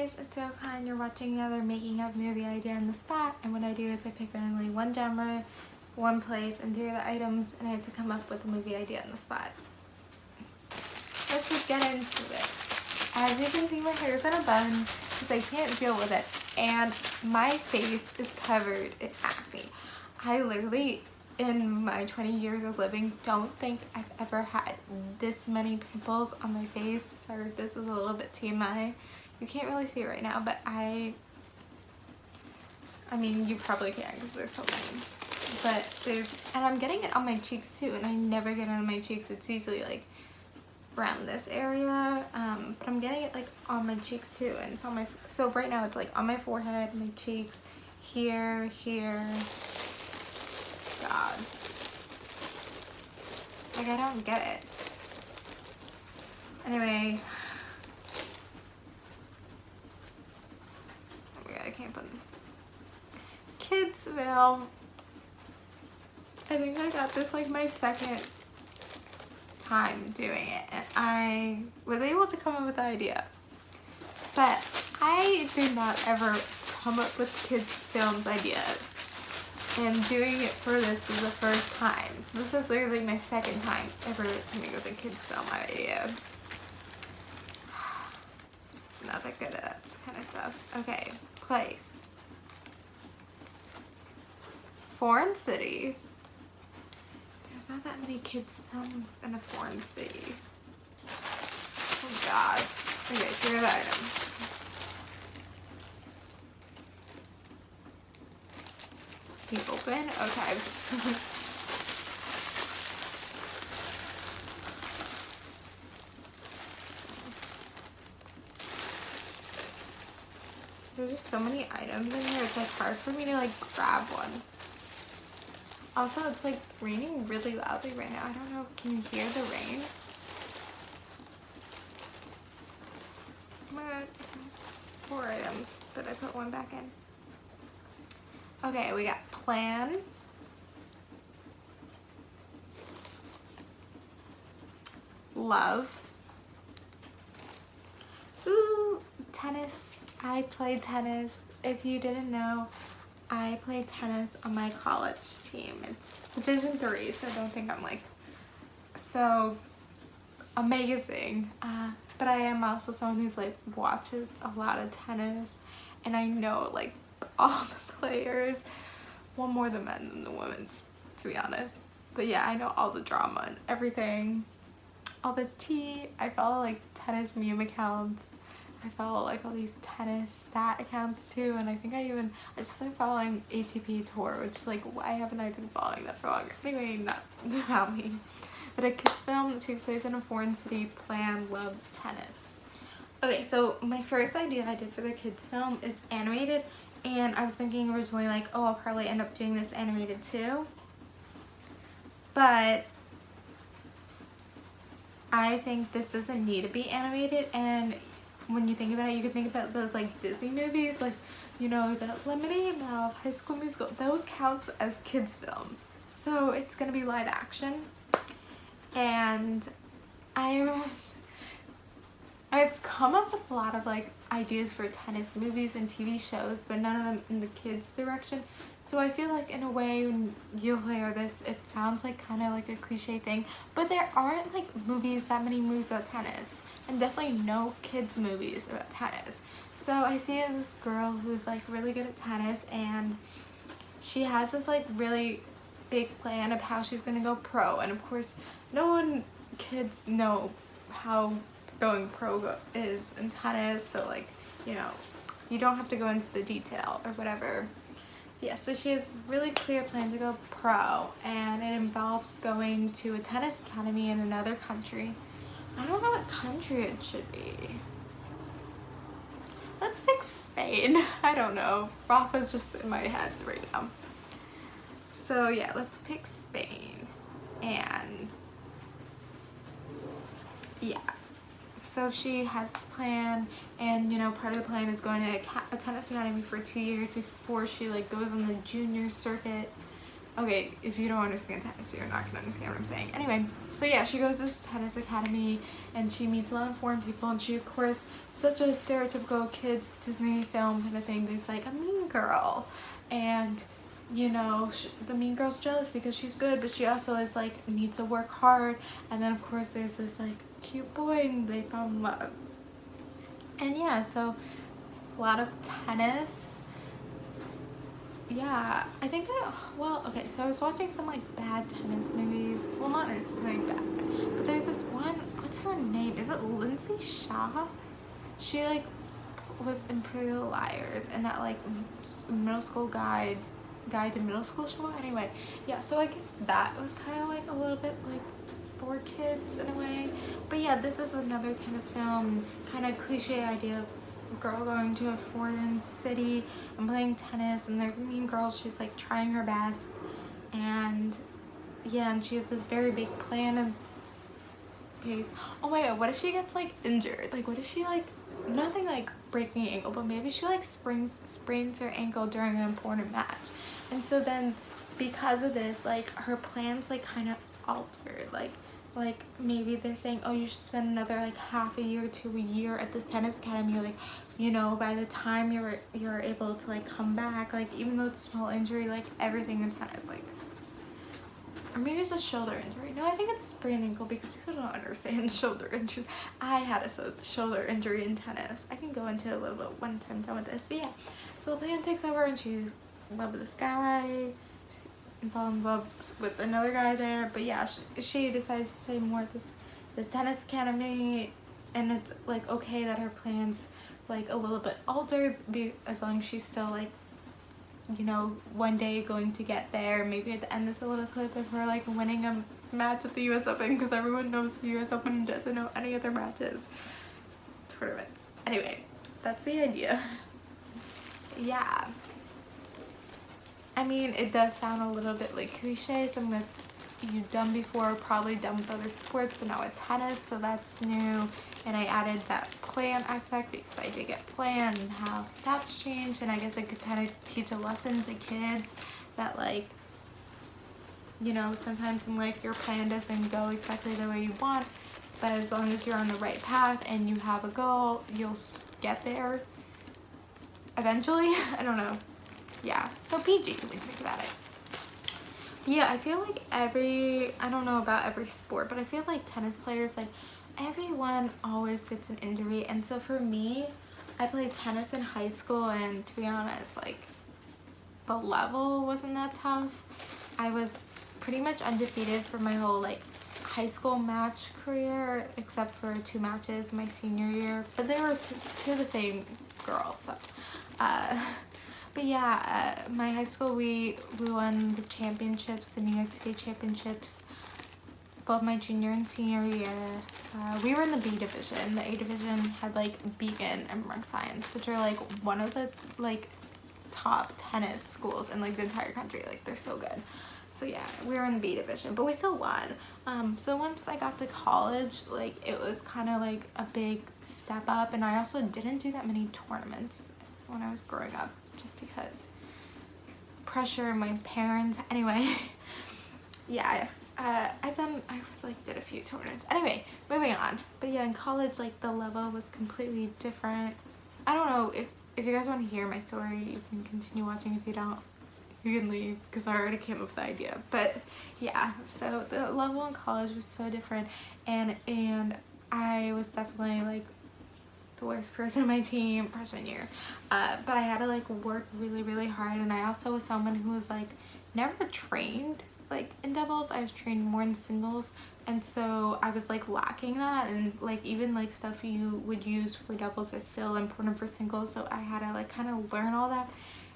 guys, it's Rel Klein. You're watching another making of movie idea on the spot, and what I do is I pick randomly one genre, one place, and three other items, and I have to come up with a movie idea on the spot. Let's just get into it. As you can see, my hair's in a bun because I can't deal with it, and my face is covered in acne. I literally, in my 20 years of living, don't think I've ever had this many pimples on my face. Sorry if this is a little bit TMI. You can't really see it right now, but I mean, you probably can because there's so many. But and I'm getting it on my cheeks too, and I never get it on my cheeks. It's usually like around this area, but I'm getting it like on my cheeks too, and it's on my, so right now it's like on my forehead, my cheeks, here, God. Like, I don't get it. Anyway. Oh my god, I can't put this. Kidsville. I think I got this like my second time doing it, and I was able to come up with the idea. But I do not ever come up with kids films ideas. And doing it for this was the first time. So this is literally my second time ever coming with a kids film idea. Not that good at that kind of stuff. Okay, place. Foreign city. There's not that many kids films in a foreign city. Oh god. Okay, here are the items. You open? Okay. There's just so many items in here, it's like hard for me to like grab one. Also, it's like raining really loudly right now. I don't know, can you hear the rain? Oh my god. 4 items, but I put one back in. Okay, we got plan, love, ooh, tennis. I played tennis. If you didn't know, I played tennis on my college team. It's Division 3, so I don't think I'm like so amazing. But I am also someone who's like watches a lot of tennis, and I know like all the players, well, more the men than the women's, to be honest. But yeah, I know all the drama and everything, all the tea. I follow like tennis meme accounts. I follow like all these tennis stat accounts too, and I think I just started following ATP Tour, which is like, why haven't I been following that for longer? Anyway, not about me. But a kids film that takes place in a foreign city, plan, love, tennis. Okay, so my first idea I did for the kids film is animated, and I was thinking originally like, oh, I'll probably end up doing this animated too. But I think this doesn't need to be animated, and when you think about it, you can think about those like Disney movies, like, you know, that Lemonade Mouth, High School Musical, those counts as kids films. So it's gonna be live action, and I've come up with a lot of like ideas for tennis movies and TV shows, but none of them in the kids direction. So I feel like in a way when you'll hear this, it sounds like kind of like a cliche thing, but there aren't like that many movies about tennis, and definitely no kids movies about tennis. So I see this girl who's like really good at tennis, and she has this like really big plan of how she's gonna go pro, and of course kids know how going pro is in tennis, so like, you know, you don't have to go into the detail or whatever. Yeah, so she has a really clear plan to go pro, and it involves going to a tennis academy in another country. I don't know what country it should be. Let's pick Spain. I don't know. Rafa's just in my head right now. So yeah, let's pick Spain. And yeah. So she has this plan, and you know, part of the plan is going to a tennis academy for 2 years before she like goes on the junior circuit. Okay, if you don't understand tennis, you're not gonna understand what I'm saying. Anyway, so yeah, she goes to this tennis academy and she meets a lot of foreign people, and she, of course, such a stereotypical kids Disney film kind of thing. There's like a mean girl, and you know, the mean girl's jealous because she's good, but she also is like needs to work hard. And then of course there's this like cute boy, and they fall in love. And yeah, so a lot of tennis. Yeah, I think that, well, okay, so I was watching some like bad tennis movies. Well, not necessarily bad, but there's this one, what's her name? Is it Lindsay Shaw? She like was in Pretty Little Liars, and that like middle school guide to middle school show. Anyway, yeah, so I guess that was kind of like a little bit like for kids in a way. But yeah, this is another tennis film, kind of cliche idea of girl going to a foreign city and playing tennis, and there's a mean girl, she's like trying her best, and yeah, and she has this very big plan in place. Oh my god, what if she gets like injured? Like what if she like, nothing like breaking an ankle, but maybe she like sprains her ankle during an important match, and so then because of this, like her plans like kind of altered. Like maybe they're saying, oh, you should spend another like half a year to a year at this tennis academy, like, you know, by the time you're able to like come back, like even though it's a small injury, like everything in tennis, like, or maybe it's a shoulder injury. No, I think it's sprained ankle, because people don't understand shoulder injury. I had a shoulder injury in tennis. I can go into it a little bit once I'm done with this, but yeah, so the plan takes over, and she's in love with this guy, fall in love with another guy there, but yeah, she decides to stay more at this tennis academy, and it's like okay that her plans like a little bit altered, as long as she's still like, you know, one day going to get there. Maybe at the end there's a little clip of her like winning a match at the US Open, because everyone knows the US Open and doesn't know any other matches, tournaments. Anyway, that's the idea. Yeah, I mean, it does sound a little bit like cliche, something that's you've done before, probably done with other sports, but not with tennis, so that's new. And I added that plan aspect because I did get plan and how that's changed, and I guess I could kind of teach a lesson to kids that, like, you know, sometimes in life your plan doesn't go exactly the way you want, but as long as you're on the right path and you have a goal, you'll get there eventually. I don't know. Yeah, so PG when you think about it. But yeah, I feel like I don't know about every sport, but I feel like tennis players, like everyone always gets an injury. And so for me, I played tennis in high school, and to be honest, like the level wasn't that tough. I was pretty much undefeated for my whole like high school match career, except for 2 matches my senior year, but they were to the same girls, so but yeah, my high school, we won the championships, the New York State championships, both my junior and senior year. We were in the B division. The A division had like Beacon and Bronx Science, which are like one of the like top tennis schools in like the entire country. Like they're so good. So yeah, we were in the B division, but we still won. So once I got to college, like it was kind of like a big step up, and I also didn't do that many tournaments when I was growing up, just because pressure, my parents. Anyway, yeah, I did a few tournaments. Anyway, moving on. But yeah, in college, like the level was completely different. I don't know, if you guys want to hear my story, you can continue watching. If you don't, you can leave, because I already came up with the idea. But yeah, so the level in college was so different, and I was definitely like the worst person on my team freshman year, but I had to like work really, really hard. And I also was someone who was like never trained like in doubles. I was trained more in singles, and so I was like lacking that, and like even like stuff you would use for doubles is still important for singles, so I had to like kind of learn all that.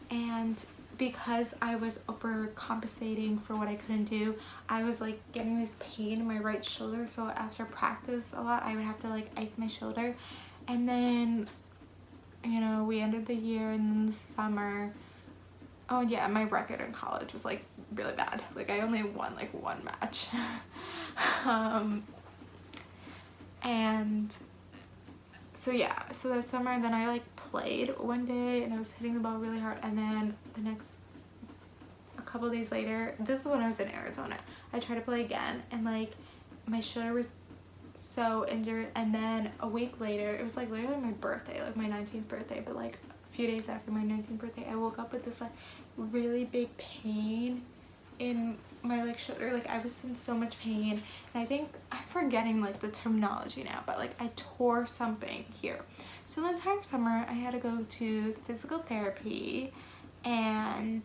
And because I was overcompensating for what I couldn't do, I was like getting this pain in my right shoulder, so after practice a lot I would have to like ice my shoulder. And then, you know, we ended the year in the summer. Oh yeah, my record in college was like really bad. Like I only won like 1 match. And so yeah, so that summer then I like played one day and I was hitting the ball really hard, and then a couple days later, this is when I was in Arizona, I tried to play again, and like my shoulder was so injured. And then a week later, it was like literally my birthday, like my 19th birthday, but like a few days after my 19th birthday, I woke up with this like really big pain in my like shoulder. Like I was in so much pain, and I think I'm forgetting like the terminology now, but like I tore something here. So the entire summer I had to go to physical therapy, and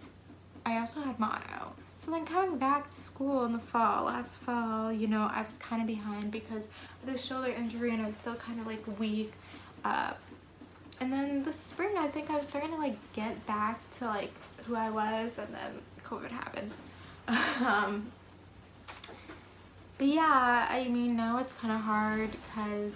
I also had mono. So then coming back to school in the fall, last fall, you know, I was kind of behind because of this shoulder injury, and I was still kind of like weak. And then this spring, I think I was starting to like get back to like who I was, and then COVID happened. But yeah, I mean, now it's kind of hard because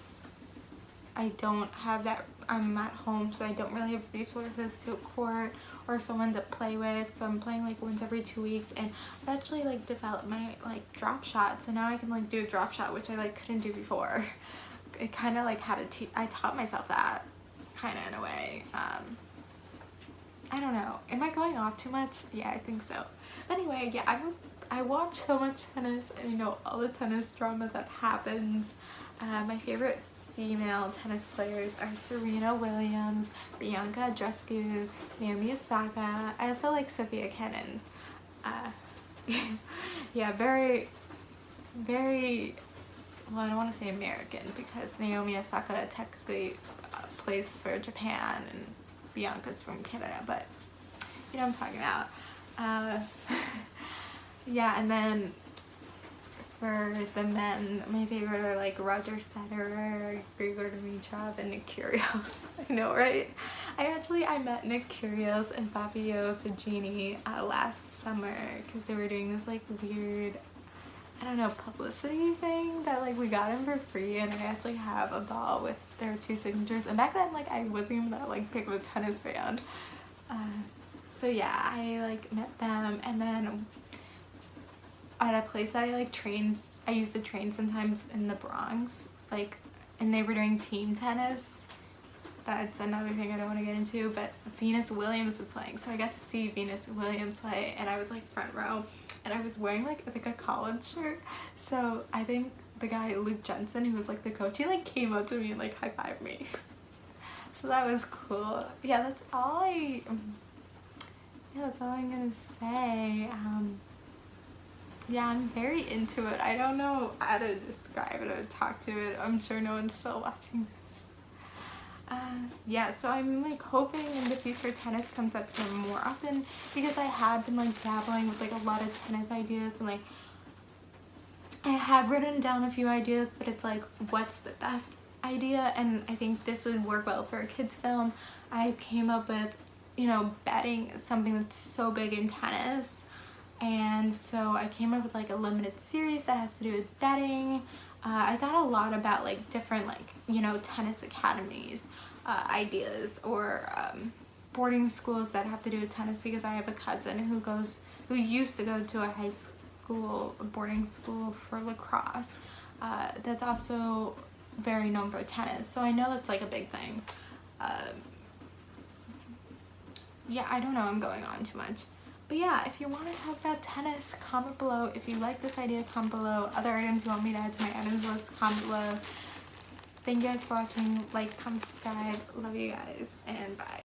I don't have that, I'm at home, so I don't really have resources to a court or someone to play with, so I'm playing like once every 2 weeks, and I've actually like developed my like drop shot, so now I can like do a drop shot, which I like couldn't do before. It kind of like had to I taught myself that kind of in a way. I don't know, am I going off too much? Yeah, I think so. But anyway, yeah, I watch so much tennis, and you know, all the tennis drama that happens. My favorite female tennis players are Serena Williams, Bianca Andreescu, Naomi Osaka. I also like Sophia Kenin. Yeah, very, very, well, I don't want to say American, because Naomi Osaka technically plays for Japan, and Bianca's from Canada, but you know what I'm talking about. Yeah, and then for the men, my favorite are like Roger Federer, Grigor Dimitrov, and Nick Kyrgios. I know, right? I met Nick Kyrgios and Fabio Fognini last summer because they were doing this like weird, I don't know, publicity thing that like we got him for free, and I actually have a ball with their 2 signatures. And back then, like, I wasn't even that like big of a tennis fan. So yeah, I like met them, and then at a place that I like trains, I used to train sometimes in the Bronx, like, and they were doing team tennis. That's another thing I don't want to get into, but Venus Williams was playing, so I got to see Venus Williams play, and I was like front row, and I was wearing like I think a college shirt, so I think the guy Luke Jensen, who was like the coach, he like came up to me and like high-fived me. So that was cool. Yeah, that's all I'm gonna say. Yeah, I'm very into it. I don't know how to describe it or talk to it. I'm sure no one's still watching this. Yeah, so I'm like hoping in the future tennis comes up here more often, because I have been like dabbling with like a lot of tennis ideas, and like I have written down a few ideas, but it's like, what's the best idea? And I think this would work well for a kids film. I came up with, you know, betting is something that's so big in tennis. And so I came up with like a limited series that has to do with betting. I thought a lot about like different like, you know, tennis academies ideas, or boarding schools that have to do with tennis, because I have a cousin who used to go to a high school boarding school for lacrosse that's also very known for tennis, so I know that's like a big thing. Yeah, I don't know, I'm going on too much. But yeah, if you want to talk about tennis, comment below. If you like this idea, comment below. Other items you want me to add to my items list, comment below. Thank you guys for watching. Like, comment, subscribe. Love you guys, and bye.